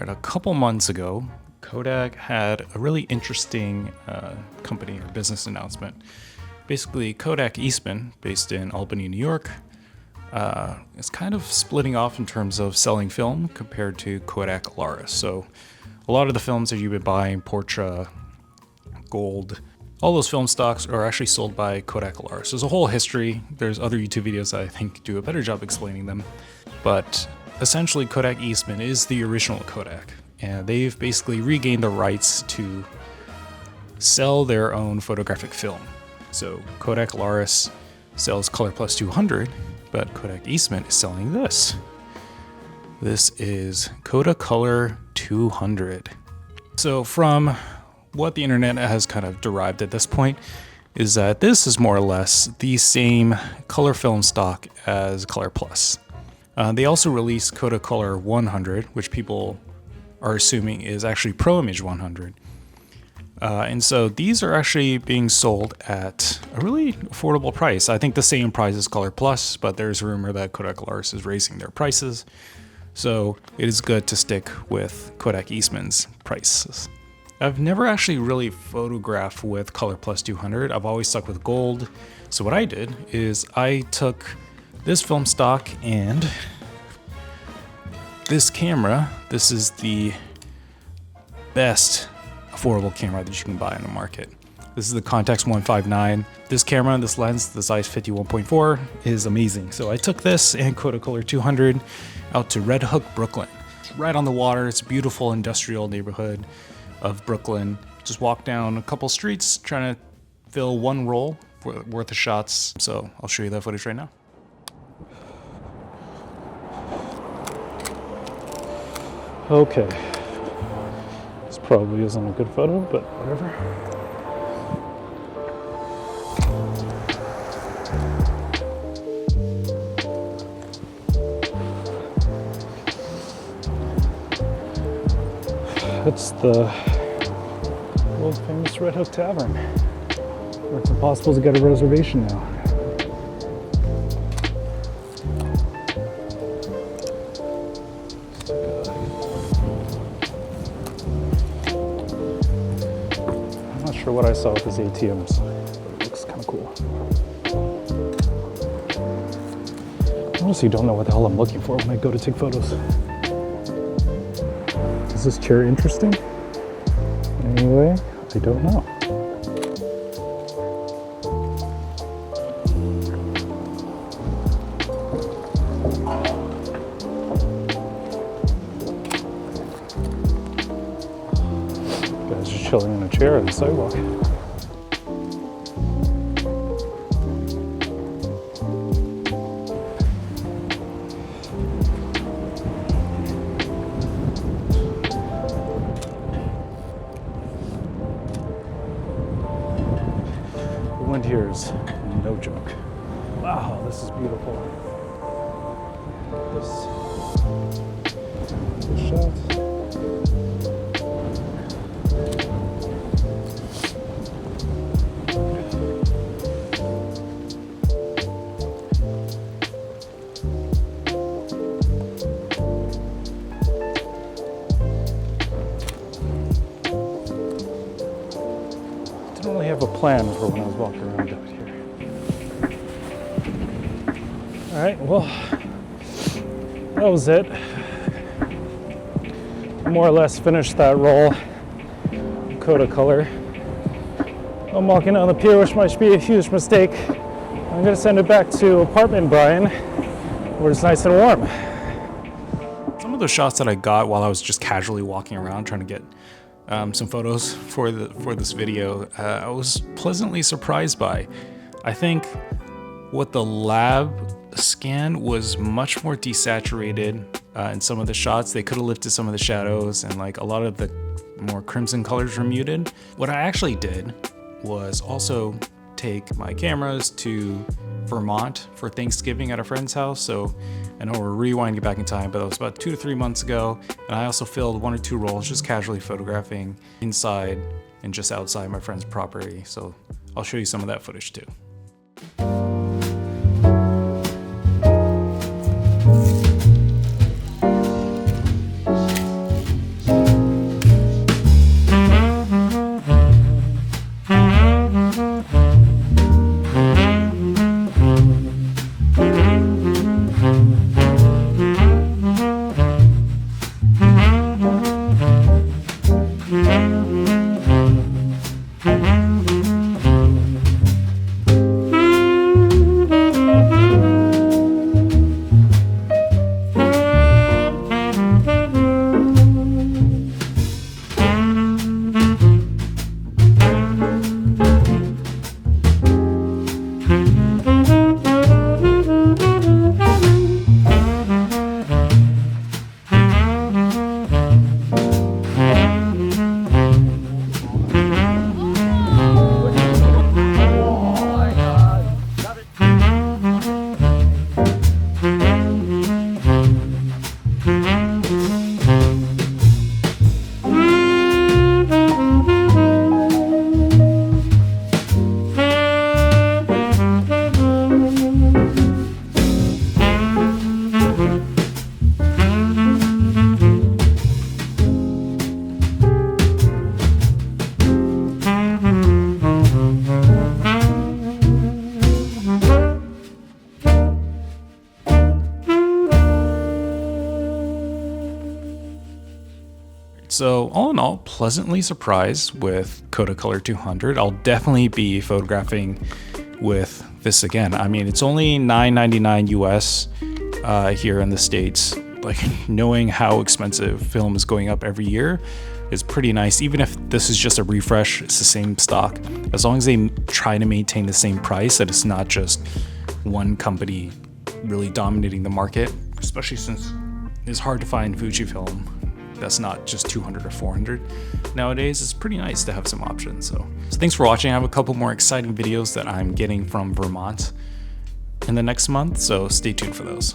right, a couple months ago, Kodak had a really interesting company or business announcement. Basically, Kodak Eastman, based in Albany, New York, is kind of splitting off in terms of selling film compared to Kodacolor. So a lot of the films that you've been buying, Portra, Gold, all those film stocks are actually sold by Kodacolor. So there's a whole history. There's other YouTube videos that I think do a better job explaining them. But essentially, Kodak Eastman is the original Kodak. And they've basically regained the rights to sell their own photographic film. So Kodacolor sells Color Plus 200, but Kodak Eastman is selling this. This is Kodacolor 200. So from what the internet has kind of derived at this point is that this is more or less the same color film stock as Color Plus. They also released Kodacolor 100, which people are assuming is actually Pro Image 100. And so these are actually being sold at a really affordable price. I think the same price as Color Plus, but there's a rumor that Kodacolor is raising their prices. So it is good to stick with Kodak Eastman's prices. I've never actually really photographed with Color Plus 200. I've always stuck with Gold. So what I did is I took this film stock and this camera. This is the best affordable camera that you can buy in the market. This is the Contax 159. This camera, this lens, the size 51.4 is amazing. So I took this and Kodacolor 200 out to Redhook, Brooklyn. It's right on the water. It's a beautiful industrial neighborhood of Brooklyn. Just walk down a couple streets trying to fill one roll worth of shots. So I'll show you that footage right now. Okay. This probably isn't a good photo, but whatever. That's the world famous Redhook Tavern, where it's impossible to get a reservation now. I'm not sure what I saw with his ATMs, but it looks kind of cool. I honestly don't know what the hell I'm looking for when I go to take photos. Is this chair interesting? Anyway, I don't know. Guys just chilling in a chair on the sidewalk. The wind here is no joke. Wow, this is beautiful. This shot. Didn't really have a plan for when I was walking around out here. All right, well, that was it. I more or less finished that roll of Kodacolor. I'm walking down the pier, which might be a huge mistake. I'm gonna send it back to apartment Brian, where it's nice and warm. Some of the shots that I got while I was just casually walking around trying to get some photos for this video, I was pleasantly surprised by. I think what the lab scan was much more desaturated in some of the shots. They could have lifted some of the shadows and like a lot of the more crimson colors were muted. What I actually did was also take my cameras to Vermont for Thanksgiving at a friend's house. So I know we're rewinding back in time, but it was about 2 to 3 months ago. And I also filmed 1 or 2 rolls just casually photographing inside and just outside my friend's property. So I'll show you some of that footage too. So all in all, pleasantly surprised with Kodacolor 200. I'll definitely be photographing with this again. I mean, it's only $9.99 US here in the States. Like, knowing how expensive film is going up every year is pretty nice. Even if this is just a refresh, it's the same stock. As long as they try to maintain the same price, that it's not just one company really dominating the market, especially since it's hard to find Fujifilm that's not just 200 or 400 nowadays. It's pretty nice to have some options. So thanks for watching. I have a couple more exciting videos that I'm getting from Vermont in the next month, so stay tuned for those.